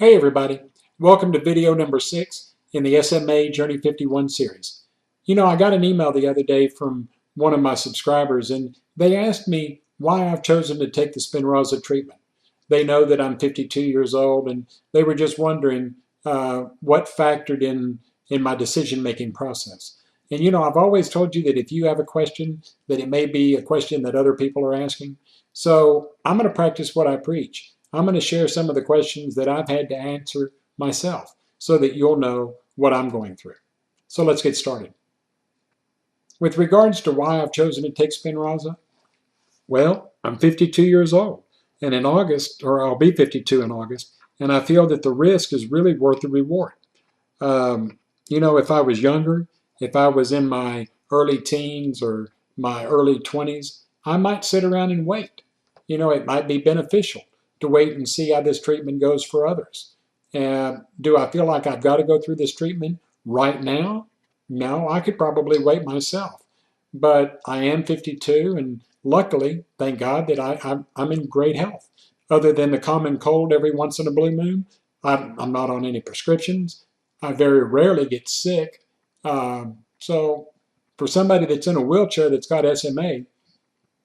Hey everybody, welcome to video number 6 in the SMA Journey 51 series. I got an email the other day from one of my subscribers and they asked me why I've chosen to take the Spinraza treatment. They know that I'm 52 years old and they were just wondering what factored in my decision-making process. And I've always told you that if you have a question, that it may be a question that other people are asking. So I'm going to practice what I preach. I'm going to share some of the questions that I've had to answer myself so that you'll know what I'm going through. So let's get started. With regards to why I've chosen to take Spinraza, well, I'm 52 years old, and in August, or I'll be 52 in August, and I feel that the risk is really worth the reward. If I was younger, if I was in my early teens or my early 20s, I might sit around and wait. It might be beneficial to wait and see how this treatment goes for others. Do I feel like I've got to go through this treatment right now? No, I could probably wait myself. But I am 52, and luckily, thank God, that I'm in great health. Other than the common cold every once in a blue moon, I'm not on any prescriptions. I very rarely get sick. So for somebody that's in a wheelchair that's got SMA,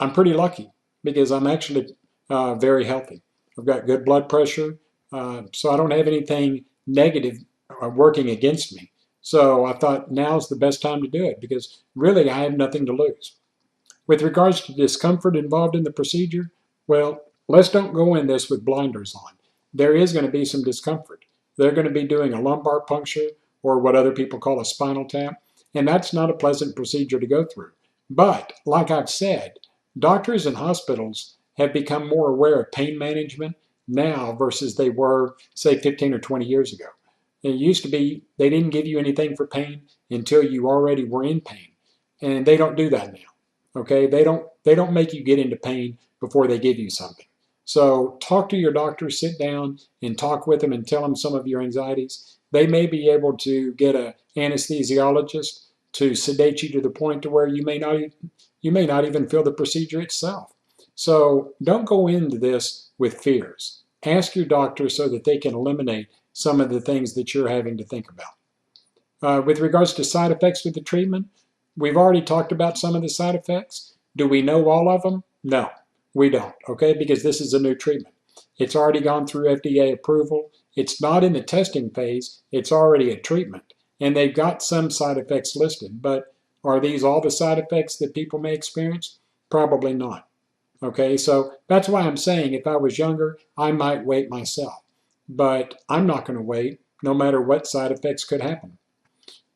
I'm pretty lucky because I'm actually very healthy. I've got good blood pressure, so I don't have anything negative working against me. So I thought now's the best time to do it because really I have nothing to lose. With regards to discomfort involved in the procedure, well, let's don't go in this with blinders on. There is going to be some discomfort. They're going to be doing a lumbar puncture or what other people call a spinal tap, and that's not a pleasant procedure to go through. But like I've said, doctors and hospitals have become more aware of pain management now versus they were, say, 15 or 20 years ago. It used to be they didn't give you anything for pain until you already were in pain, and they don't do that now. Okay, they don't make you get into pain before they give you something. So talk to your doctor, sit down and talk with them and tell them some of your anxieties. They may be able to get an anesthesiologist to sedate you to the point to where you may not even feel the procedure itself. So don't go into this with fears. Ask your doctor so that they can eliminate some of the things that you're having to think about. With regards to side effects with the treatment, we've already talked about some of the side effects. Do we know all of them? No, we don't, okay, because this is a new treatment. It's already gone through FDA approval. It's not in the testing phase. It's already a treatment. And they've got some side effects listed, but are these all the side effects that people may experience? Probably not. Okay, so that's why I'm saying if I was younger, I might wait myself. But I'm not going to wait, no matter what side effects could happen.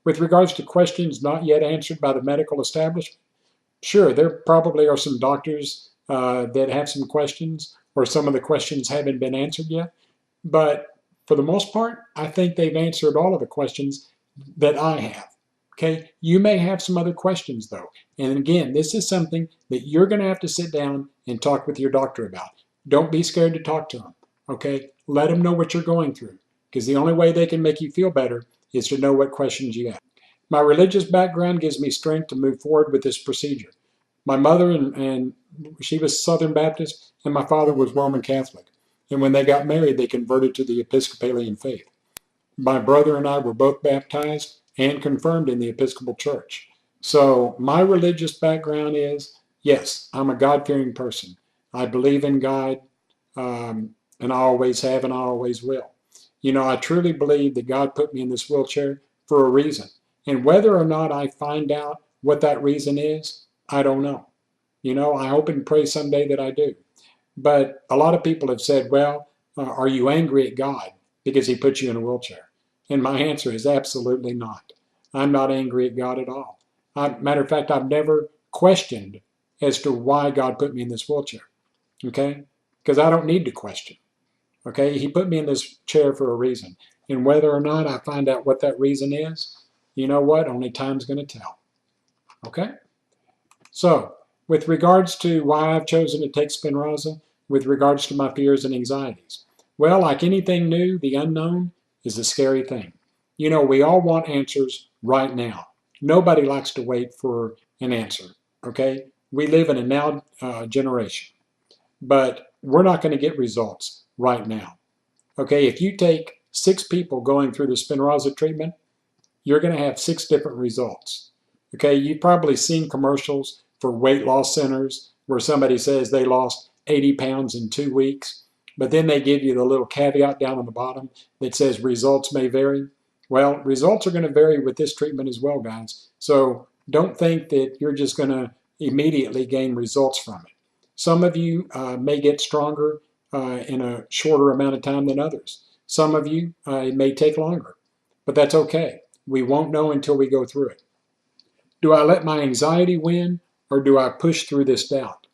With regards to questions not yet answered by the medical establishment, sure, there probably are some doctors that have some questions, or some of the questions haven't been answered yet. But for the most part, I think they've answered all of the questions that I have. Okay, you may have some other questions though. And again, this is something that you're going to have to sit down and talk with your doctor about. Don't be scared to talk to them. Okay, let them know what you're going through because the only way they can make you feel better is to know what questions you have. My religious background gives me strength to move forward with this procedure. My mother and she was Southern Baptist and my father was Roman Catholic. And when they got married, they converted to the Episcopalian faith. My brother and I were both baptized and confirmed in the Episcopal Church. So my religious background is, yes, I'm a God-fearing person. I believe in God, and I always have and I always will. I truly believe that God put me in this wheelchair for a reason. And whether or not I find out what that reason is, I don't know. I hope and pray someday that I do. But a lot of people have said, well, are you angry at God because he put you in a wheelchair? And my answer is absolutely not. I'm not angry at God at all. Matter of fact, I've never questioned as to why God put me in this wheelchair, okay? Because I don't need to question, okay? He put me in this chair for a reason. And whether or not I find out what that reason is, you know what? Only time's going to tell, okay? So, with regards to why I've chosen to take Spinraza, with regards to my fears and anxieties, well, like anything new, the unknown is a scary thing. We all want answers right now. Nobody likes to wait for an answer, okay? We live in a now generation, but we're not going to get results right now. Okay, if you take 6 people going through the Spinraza treatment, you're going to have 6 different results. Okay, you've probably seen commercials for weight loss centers where somebody says they lost 80 pounds in 2 weeks, but then they give you the little caveat down on the bottom that says results may vary. Well, results are going to vary with this treatment as well, guys. So don't think that you're just going to immediately gain results from it. Some of you may get stronger in a shorter amount of time than others. Some of you, it may take longer, but that's okay. We won't know until we go through it. Do I let my anxiety win, or do I push through this doubt?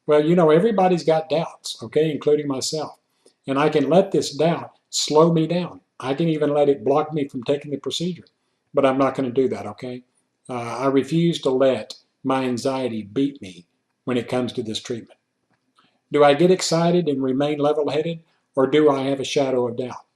Well, you know, everybody's got doubts, okay, including myself. And I can let this doubt slow me down. I can even let it block me from taking the procedure. But I'm not going to do that, okay? I refuse to let my anxiety beat me when it comes to this treatment. Do I get excited and remain level-headed, or do I have a shadow of doubt?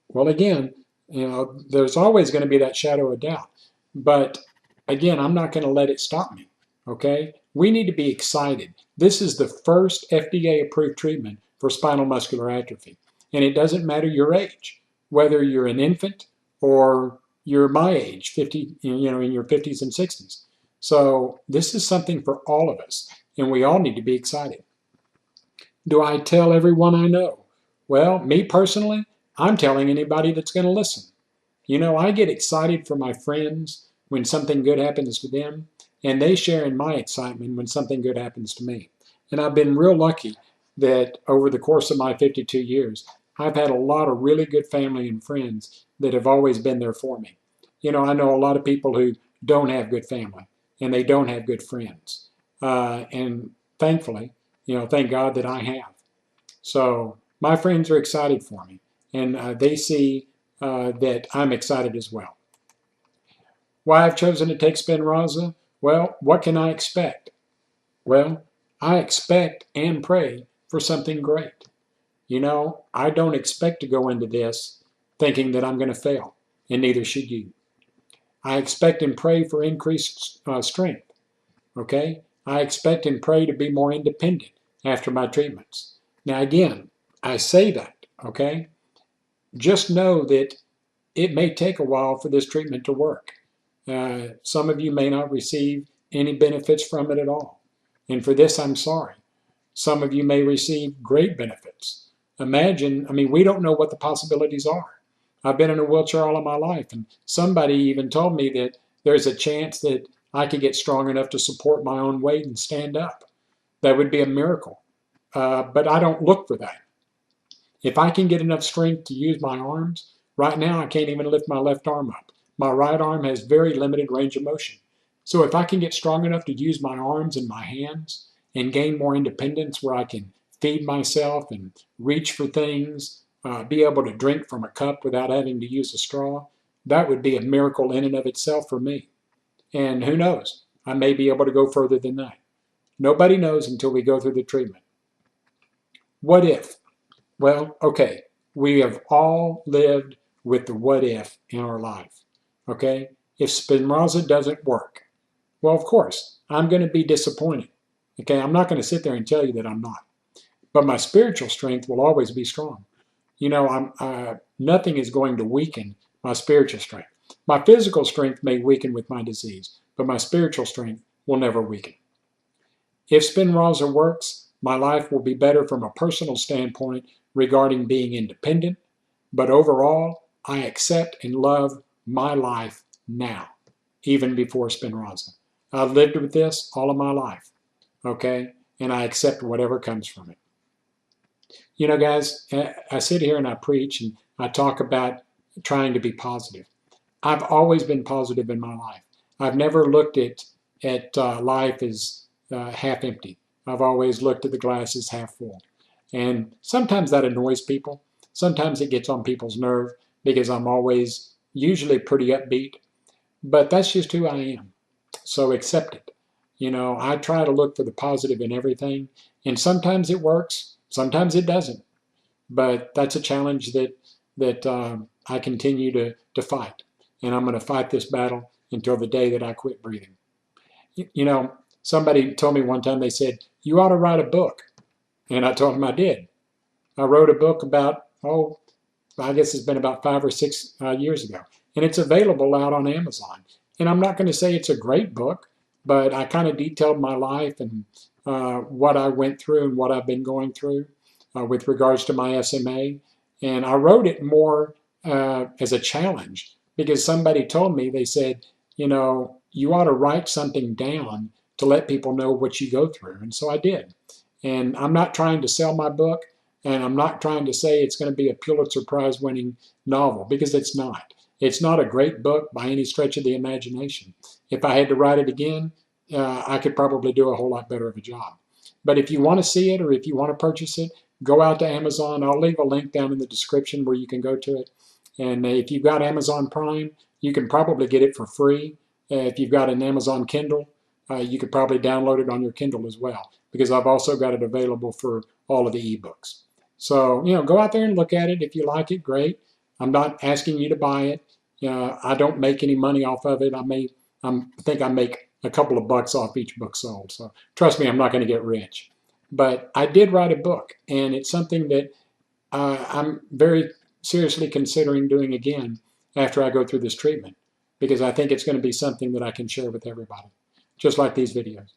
Well, again, you know, there's always going to be that shadow of doubt. But again, I'm not going to let it stop me, okay? We need to be excited. This is the first FDA-approved treatment for spinal muscular atrophy. And it doesn't matter your age, whether you're an infant or you're my age, 50, you know, in your 50s and 60s. So this is something for all of us, and we all need to be excited. Do I tell everyone I know? Well, me personally, I'm telling anybody that's going to listen. You know, I get excited for my friends when something good happens to them, and they share in my excitement when something good happens to me. And I've been real lucky that over the course of my 52 years, I've had a lot of really good family and friends that have always been there for me. You know, I know a lot of people who don't have good family, and they don't have good friends. And thankfully, you know, thank God that I have. So my friends are excited for me, and they see that I'm excited as well. Why I've chosen to take Spinraza? Well, what can I expect? Well, I expect and pray for something great. You know, I don't expect to go into this thinking that I'm going to fail, and neither should you. I expect and pray for increased strength, okay? I expect and pray to be more independent after my treatments. Now, again, I say that, okay? Just know that it may take a while for this treatment to work. Some of you may not receive any benefits from it at all. And for this, I'm sorry. Some of you may receive great benefits. Imagine, I mean, we don't know what the possibilities are. I've been in a wheelchair all of my life, and somebody even told me that there's a chance that I could get strong enough to support my own weight and stand up. That would be a miracle. But I don't look for that. If I can get enough strength to use my arms, right now I can't even lift my left arm up. My right arm has very limited range of motion. So if I can get strong enough to use my arms and my hands and gain more independence where I can feed myself and reach for things, be able to drink from a cup without having to use a straw, that would be a miracle in and of itself for me. And who knows, I may be able to go further than that. Nobody knows until we go through the treatment. What if? Well, okay, we have all lived with the what if in our life, okay? If Spinraza doesn't work, well, of course, I'm going to be disappointed, okay? I'm not going to sit there and tell you that I'm not. But my spiritual strength will always be strong. You know, nothing is going to weaken my spiritual strength. My physical strength may weaken with my disease, but my spiritual strength will never weaken. If Spinraza works, my life will be better from a personal standpoint regarding being independent, but overall, I accept and love my life now, even before Spinraza. I've lived with this all of my life, okay? And I accept whatever comes from it. You know, guys, I sit here and I preach and I talk about trying to be positive. I've always been positive in my life. I've never looked at life as half empty. I've always looked at the glass as half full. And sometimes that annoys people. Sometimes it gets on people's nerve because I'm always usually pretty upbeat. But that's just who I am. So accept it. You know, I try to look for the positive in everything. And sometimes it works. Sometimes it doesn't. But that's a challenge that I continue to fight. And I'm going to fight this battle until the day that I quit breathing. You know, somebody told me one time, they said, you ought to write a book. And I told them I did. I wrote a book about, I guess it's been about 5 or 6 years ago. And it's available out on Amazon. And I'm not going to say it's a great book, but I kind of detailed my life and what I went through and what I've been going through with regards to my SMA. And I wrote it more as a challenge because somebody told me, they said, you know, you ought to write something down to let people know what you go through. And so I did. And I'm not trying to sell my book, and I'm not trying to say it's going to be a Pulitzer Prize winning novel, because it's not. It's not a great book by any stretch of the imagination. If I had to write it again, I could probably do a whole lot better of a job. But if you want to see it or if you want to purchase it, go out to Amazon. I'll leave a link down in the description where you can go to it. And if you've got Amazon Prime, you can probably get it for free. If you've got an Amazon Kindle, you could probably download it on your Kindle as well, because I've also got it available for all of the ebooks. So, you know, go out there and look at it. If you like it, great. I'm not asking you to buy it. I don't make any money off of it. I think I make a couple of bucks off each book sold. So trust me, I'm not going to get rich. But I did write a book, and it's something that I'm very seriously considering doing again after I go through this treatment, because I think it's going to be something that I can share with everybody, just like these videos.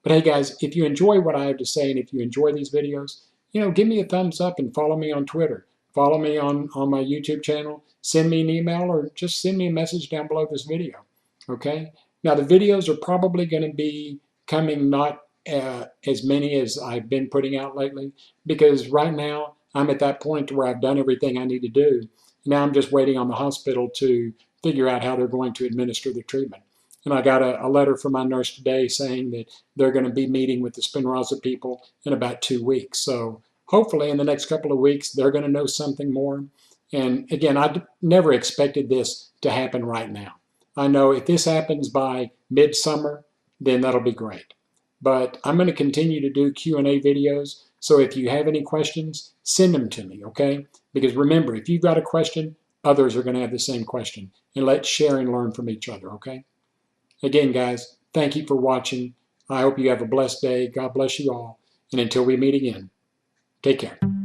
But hey guys, if you enjoy what I have to say and if you enjoy these videos, you know, give me a thumbs up and follow me on Twitter. Follow me on my YouTube channel. Send me an email or just send me a message down below this video. Okay? Now the videos are probably going to be coming not as many as I've been putting out lately, because right now I'm at that point where I've done everything I need to do. Now I'm just waiting on the hospital to figure out how they're going to administer the treatment. And I got a letter from my nurse today saying that they're going to be meeting with the Spinraza people in about 2 weeks. So hopefully in the next couple of weeks, they're going to know something more. And again, I never expected this to happen right now. I know if this happens by midsummer, then that'll be great. But I'm going to continue to do Q&A videos. So if you have any questions, send them to me, okay? Because remember, if you've got a question, others are going to have the same question. And let's share and learn from each other, okay? Again, guys, thank you for watching. I hope you have a blessed day. God bless you all. And until we meet again, take care.